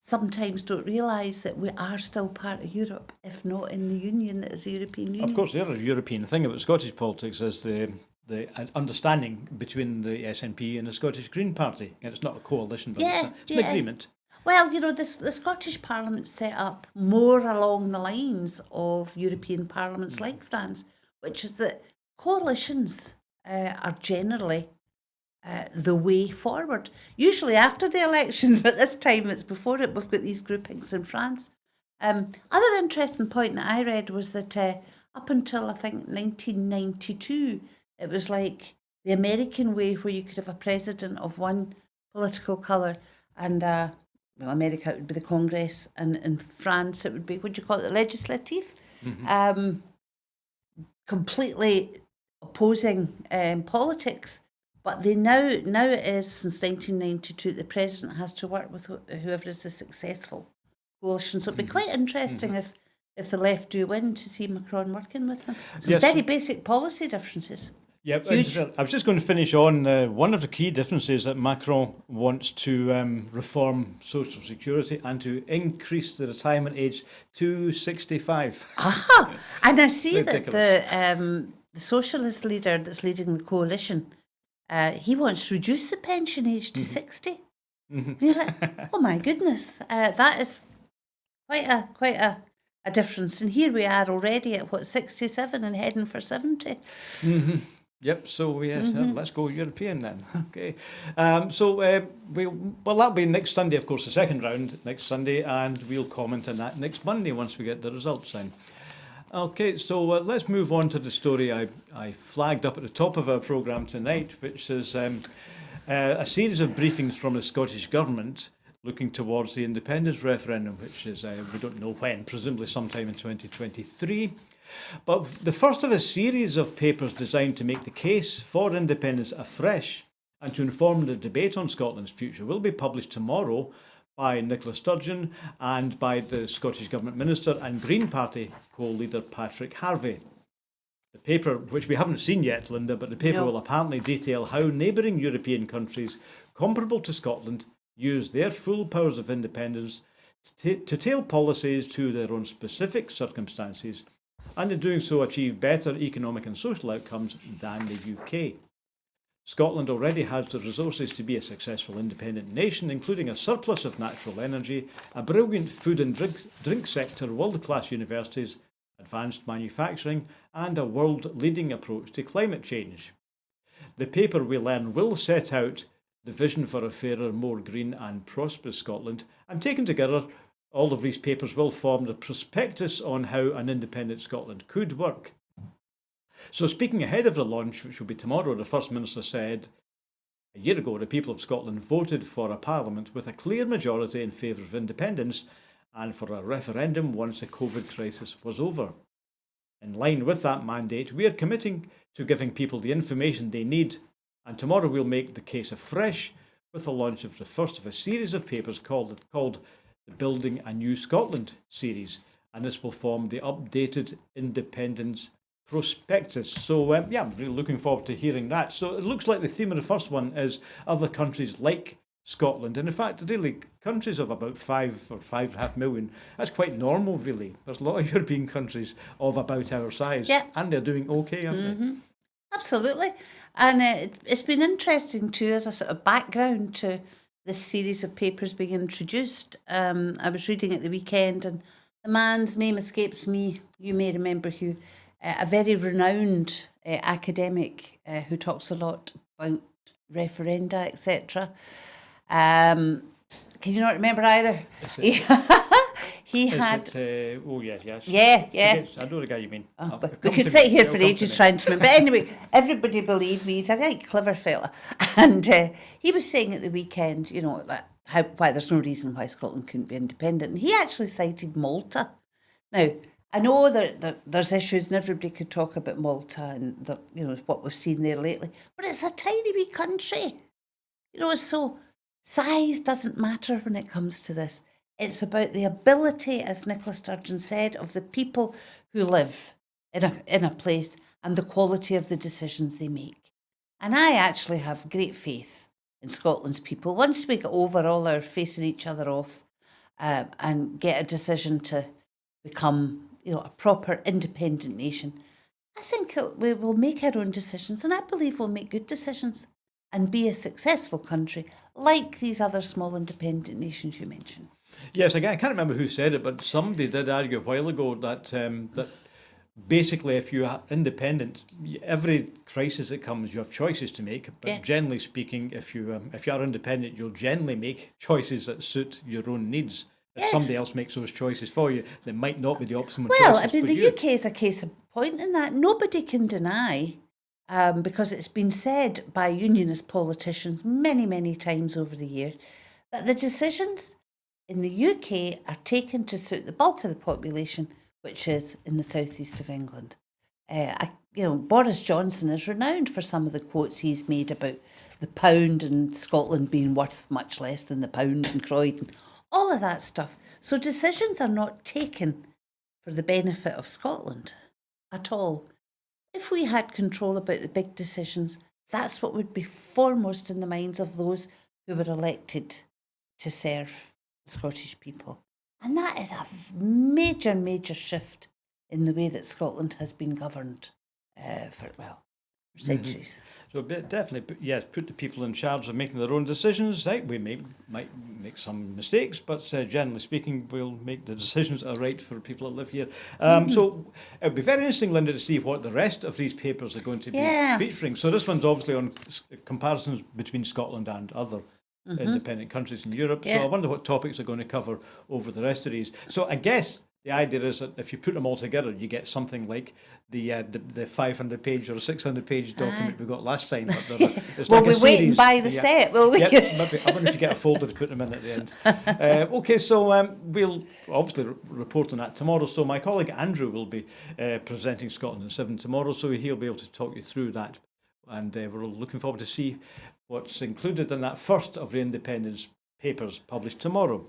sometimes don't realise that we are still part of Europe, if not in the Union that is the European Union. Of course, the other European thing about Scottish politics is the understanding between the SNP and the Scottish Green Party. And it's not a coalition, but it's an agreement. Well, the Scottish Parliament set up more along the lines of European parliaments like France, which is that coalitions are generally the way forward. Usually after the elections, but this time it's before it. We've got these groupings in France. Other interesting point that I read was that up until, I think, 1992, it was like the American way, where you could have a president of one political colour, and America, it would be the Congress, and in France it would be, what do you call it, the legislative, completely opposing politics. But they now it is, since 1992, the president has to work with whoever is a successful coalition. So it'd be quite interesting if the left do win, to see Macron working with them. Some very basic policy differences. Yeah, I was just going to finish on one of the key differences, that Macron wants to reform social security and to increase the retirement age to 65. And I see that the socialist leader that's leading the coalition, he wants to reduce the pension age to 60. You're like, oh my goodness, that is quite a a difference. And here we are already at, 67 and heading for 70. Yep. So yes, let's go European then. Okay. That'll be next Sunday, of course, the second round next Sunday, and we'll comment on that next Monday once we get the results in. Okay, so let's move on to the story I flagged up at the top of our programme tonight, which is a series of briefings from the Scottish Government looking towards the independence referendum, which is, we don't know when, presumably sometime in 2023. But the first of a series of papers designed to make the case for independence afresh and to inform the debate on Scotland's future will be published tomorrow by Nicola Sturgeon and by the Scottish Government Minister and Green Party co-leader Patrick Harvey. The paper, which we haven't seen yet, Linda, but the paper will apparently detail how neighbouring European countries comparable to Scotland use their full powers of independence to tailor policies to their own specific circumstances, and in doing so achieve better economic and social outcomes than the UK. Scotland already has the resources to be a successful independent nation, including a surplus of natural energy, a brilliant food and drink sector, world-class universities, advanced manufacturing, and a world-leading approach to climate change. The paper, we learn, will set out the vision for a fairer, more green and prosperous Scotland, and taken together, all of these papers will form the prospectus on how an independent Scotland could work. So speaking ahead of the launch, which will be tomorrow, the First Minister said, a year ago the people of Scotland voted for a parliament with a clear majority in favour of independence and for a referendum once the COVID crisis was over. In line with that mandate, we are committing to giving people the information they need, and tomorrow we'll make the case afresh with the launch of the first of a series of papers called the Building a New Scotland series, and this will form the updated independence prospectus. So I'm really looking forward to hearing that. So it looks like the theme of the first one is other countries like Scotland, and in fact really countries of about 5 or 5.5 million. That's quite normal, really. There's a lot of European countries of about our size, and they're doing okay, aren't they? Absolutely. And it's been interesting too, as a sort of background to this series of papers being introduced. I was reading at the weekend, and the man's name escapes me. You may remember Hugh, a very renowned academic who talks a lot about referenda, etc. Can you not remember either? He had. Yes. Yeah. I know the guy you mean. We could sit here for ages trying to remember. But anyway, everybody believed me. He's a right clever fella. And he was saying at the weekend, why there's no reason why Scotland couldn't be independent. And he actually cited Malta. Now, I know that there's issues, and everybody could talk about Malta and what we've seen there lately. But it's a tiny wee country. So size doesn't matter when it comes to this. It's about the ability, as Nicola Sturgeon said, of the people who live in a place and the quality of the decisions they make. And I actually have great faith in Scotland's people. Once we get over all our facing each other off and get a decision to become a proper independent nation, I think we will make our own decisions, and I believe we'll make good decisions and be a successful country like these other small independent nations you mentioned. Yes, again, I can't remember who said it, but somebody did argue a while ago that that basically, if you are independent, every crisis that comes, you have choices to make. But generally speaking, if you are independent, you'll generally make choices that suit your own needs. If somebody else makes those choices for you, they might not be the optimal choices for you. The UK is a case in point in that. Nobody can deny, because it's been said by unionist politicians many, many times over the year, that the decisions in the UK are taken to suit the bulk of the population, which is in the southeast of England. Boris Johnson is renowned for some of the quotes he's made about the pound and Scotland being worth much less than the pound in Croydon, all of that stuff. So decisions are not taken for the benefit of Scotland at all. If we had control about the big decisions, that's what would be foremost in the minds of those who were elected to serve the Scottish people. And that is a major, major shift in the way that Scotland has been governed for centuries. So definitely, yes, put the people in charge of making their own decisions. Right, we might make some mistakes, but generally speaking, we'll make the decisions that are right for people that live here. So it'll be very interesting, Linda, to see what the rest of these papers are going to be featuring. So this one's obviously on comparisons between Scotland and other independent countries in Europe. So I wonder what topics are going to cover over the rest of these. So I guess the idea is that if you put them all together, you get something like the 500-page or 600-page document we got last time. But it's Well, like we a wait and series. buy the set, will we? Yep, maybe, I wonder if you get a folder to put them in at the end. Okay, so we'll obviously report on that tomorrow. So my colleague Andrew will be presenting Scotland in 7 tomorrow, so he'll be able to talk you through that. And we're looking forward to see what's included in that first of the independence papers published tomorrow.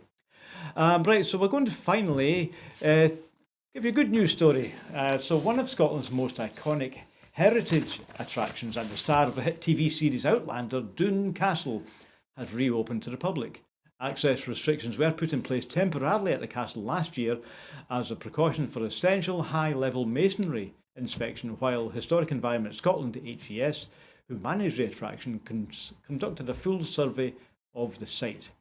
Right, so we're going to finally give you a good news story. So one of Scotland's most iconic heritage attractions and the star of the hit TV series Outlander, Doune Castle, has reopened to the public. Access restrictions were put in place temporarily at the castle last year as a precaution for essential high-level masonry inspection, while Historic Environment Scotland, HES, who managed the attraction, conducted a full survey of the site.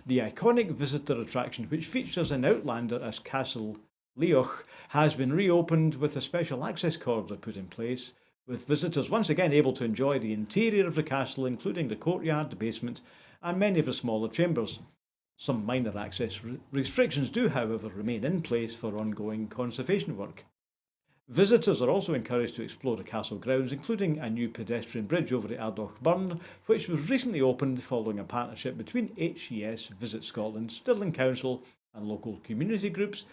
The iconic visitor attraction, which features an Outlander as Castle Leoch, has been reopened with a special access corridor put in place, with visitors once again able to enjoy the interior of the castle, including the courtyard, the basement, and many of the smaller chambers. Some minor access restrictions do, however, remain in place for ongoing conservation work. Visitors are also encouraged to explore the castle grounds, including a new pedestrian bridge over the Ardloch Burn, which was recently opened following a partnership between HES, Visit Scotland, Stirling Council and local community groups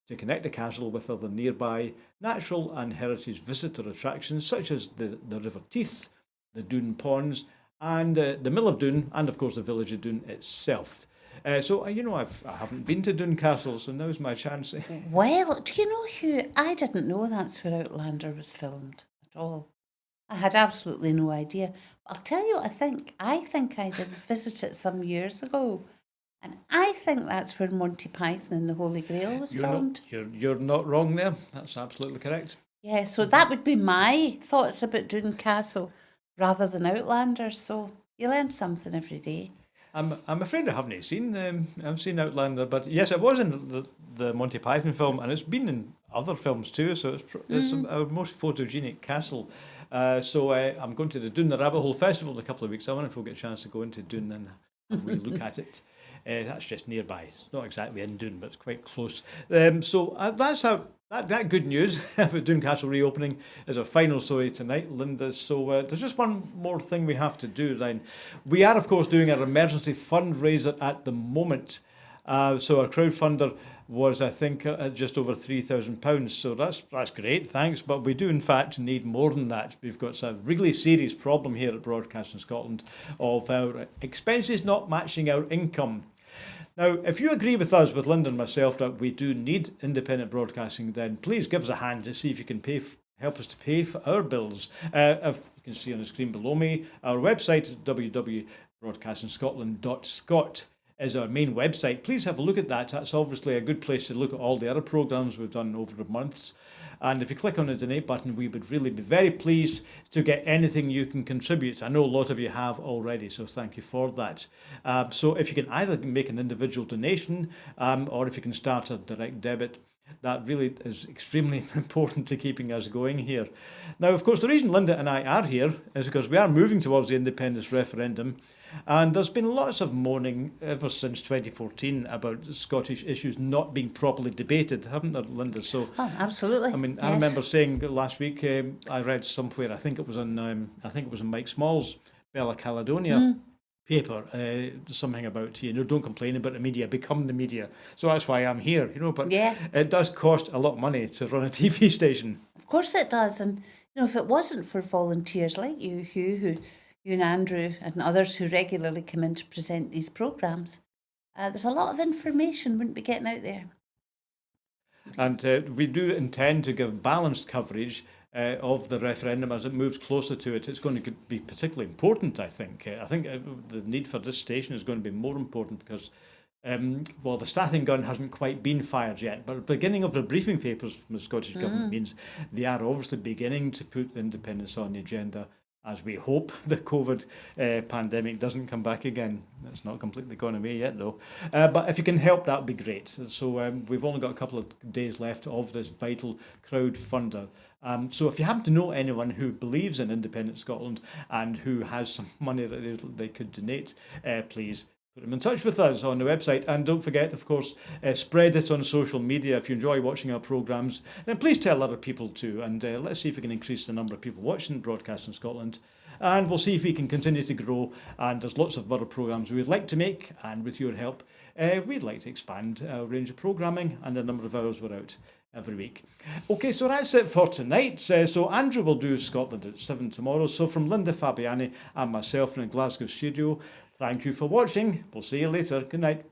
to connect the castle with other nearby natural and heritage visitor attractions such as the River Teith, the Doune Ponds and the Mill of Doune, and of course the village of Doune itself. I haven't been to Doune Castle, so now's my chance. Well, do you know, Hugh, I didn't know that's where Outlander was filmed at all. I had absolutely no idea. I'll tell you what I think. I think I did visit it some years ago. And I think that's where Monty Python and the Holy Grail was filmed. You're not wrong there. That's absolutely correct. Yeah, so that would be my thoughts about Doune Castle rather than Outlander. So you learn something every day. I'm afraid I haven't seen I've seen Outlander, but yes, it was in the Monty Python film, and it's been in other films too. So it's our most photogenic castle. I'm going to the Doune the Rabbit Hole Festival in a couple of weeks. I wonder if we'll get a chance to go into Doune and have a wee look at it. That's just nearby. It's not exactly in Doune, but it's quite close. That's how. That good news about Doune Castle reopening is our final story tonight, Linda. So there's just one more thing we have to do, Ryan. We are, of course, doing our emergency fundraiser at the moment. So our crowdfunder was, I think, at just over £3,000. So that's great, thanks. But we do, in fact, need more than that. We've got a really serious problem here at Broadcasting Scotland of our expenses not matching our income. Now, if you agree with us, with Linda and myself, that we do need independent broadcasting, then please give us a hand to see if you can help us to pay for our bills. If you can see on the screen below me, our website, www.broadcastingscotland.scot, is our main website. Please have a look at that. That's obviously a good place to look at all the other programmes we've done over the months. And if you click on the donate button, we would really be very pleased to get anything you can contribute. I know a lot of you have already, so thank you for that. So if you can either make an individual donation or if you can start a direct debit, that really is extremely important to keeping us going here. Now, of course, the reason Linda and I are here is because we are moving towards the independence referendum. And there's been lots of moaning ever since 2014 about Scottish issues not being properly debated, haven't there, Linda? So, absolutely. I mean, yes. I remember saying last week, I read somewhere, I think it was in Mike Small's Bella Caledonia paper, something about, don't complain about the media, become the media. So that's why I'm here, but it does cost a lot of money to run a TV station. Of course it does. And, if it wasn't for volunteers like you, Hugh, you and Andrew and others who regularly come in to present these programmes, there's a lot of information wouldn't be getting out there. And we do intend to give balanced coverage of the referendum as it moves closer to it. It's going to be particularly important, I think. The need for this station is going to be more important because, the starting gun hasn't quite been fired yet, but the beginning of the briefing papers from the Scottish Government means they are obviously beginning to put independence on the agenda as we hope the COVID pandemic doesn't come back again. It's not completely gone away yet, though. But if you can help, that would be great. So we've only got a couple of days left of this vital crowdfunder. So if you happen to know anyone who believes in Independent Scotland and who has some money that they could donate, please put them in touch with us on the website. And don't forget, of course, spread it on social media. If you enjoy watching our programmes, then please tell other people too. And let's see if we can increase the number of people watching Broadcast in Scotland. And we'll see if we can continue to grow. And there's lots of other programmes we would like to make. And with your help, we'd like to expand our range of programming and the number of hours we're out every week. Okay, so that's it for tonight. So Andrew will do Scotland at 7 tomorrow. So from Linda Fabiani and myself in the Glasgow studio, thank you for watching. We'll see you later. Good night.